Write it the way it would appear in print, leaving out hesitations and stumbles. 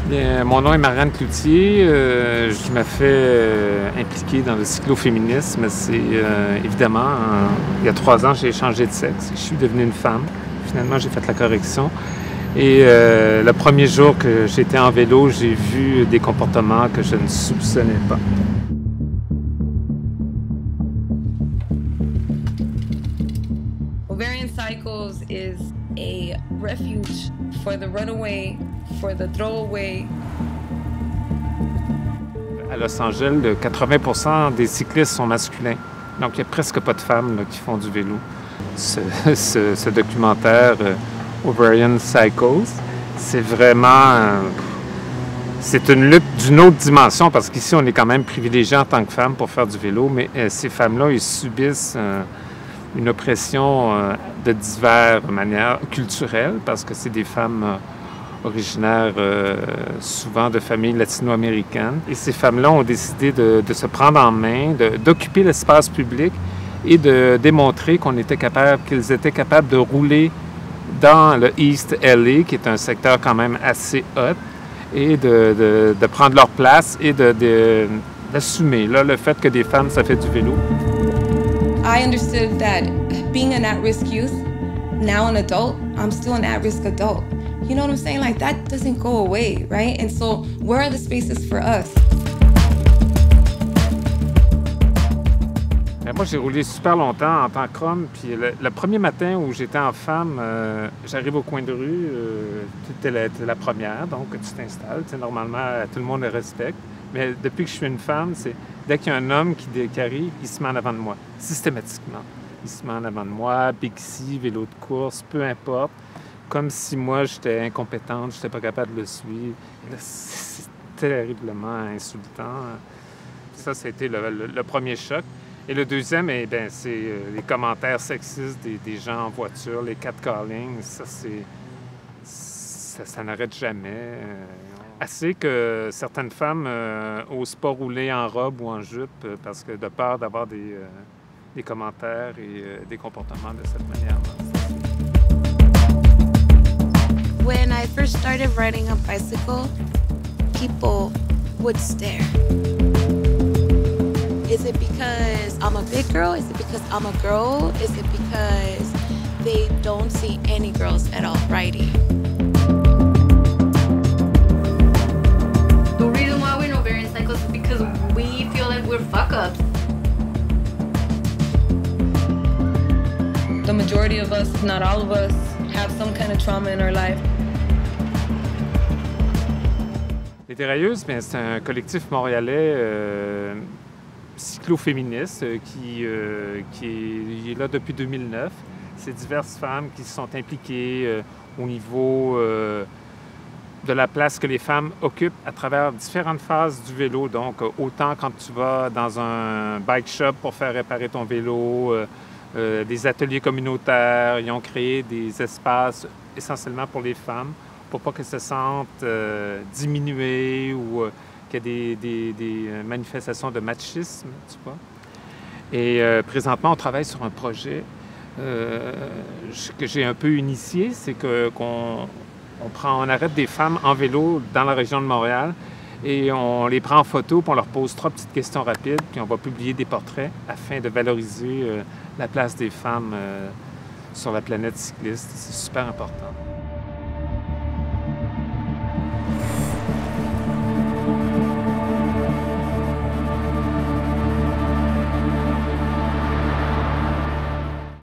Bien, mon nom est Marianne Cloutier. Je me fais impliquer dans le cycloféminisme. C'est évidemment, il y a 3 ans, j'ai changé de sexe. Je suis devenue une femme. Finalement, j'ai fait la correction. Et le premier jour que j'étais en vélo, j'ai vu des comportements que je ne soupçonnais pas. Ovarian Cycles is a refuge for the runaway, for the throwaway. À Los Angeles, 80% des cyclistes sont masculins. Donc, il n'y a presque pas de femmes là, qui font du vélo. Ce documentaire, Ovarian Cycles, c'est vraiment... c'est une lutte d'une autre dimension parce qu'ici, on est quand même privilégiés en tant que femmes pour faire du vélo, mais ces femmes-là, ils subissent une oppression de diverses manières culturelles parce que c'est des femmes originaires souvent de familles latino-américaines. Et ces femmes-là ont décidé de se prendre en main, d'occuper l'espace public et de démontrer qu'ils étaient capables de rouler dans le East LA, qui est un secteur quand même assez hot, et de prendre leur place et d'assumer le fait que des femmes, ça fait du vélo. I understood that being an at-risk youth, now an adult, I'm still an at-risk adult. You know what I'm saying? Like, that doesn't go away, right? And so, where are the spaces for us? Moi, j'ai roulé super longtemps en tant qu'homme. Puis le premier matin où j'étais en femme, j'arrive au coin de rue, tu es la première, donc tu t'installes. Normalement, tout le monde le respecte. Mais depuis que je suis une femme, c'est dès qu'il y a un homme qui arrive, il se met en avant de moi, systématiquement. Il se met en avant de moi, Bixi, vélo de course, peu importe. Comme si moi, j'étais incompétente, je n'étais pas capable de le suivre. C'est terriblement insultant. Ça a été le premier choc. Et le deuxième, c'est les commentaires sexistes des gens en voiture, les catcalling. Ça n'arrête jamais. Assez que certaines femmes n'osent pas rouler en robe ou en jupe parce que de peur d'avoir des commentaires et des comportements de cette manière-là. When I first started riding a bicycle, people would stare. Is it because I'm a big girl? Is it because I'm a girl? Is it because they don't see any girls at all riding? The reason why we're in Ovarian Cycles is because we feel like we're fuck-ups. The majority of us, if not all of us, have some kind of trauma in our life. Les Dérailleuses, c'est un collectif montréalais cycloféministe qui est là depuis 2009. C'est diverses femmes qui se sont impliquées au niveau de la place que les femmes occupent à travers différentes phases du vélo. Donc, autant quand tu vas dans un bike shop pour faire réparer ton vélo, des ateliers communautaires, ils ont créé des espaces essentiellement pour les femmes, pour pas qu'elles se sentent diminuées ou qu'il y ait des manifestations de machisme, tu vois. Et présentement, on travaille sur un projet que j'ai un peu initié, c'est qu'on arrête des femmes en vélo dans la région de Montréal et on les prend en photo, puis on leur pose 3 petites questions rapides, puis on va publier des portraits afin de valoriser la place des femmes sur la planète cycliste. C'est super important.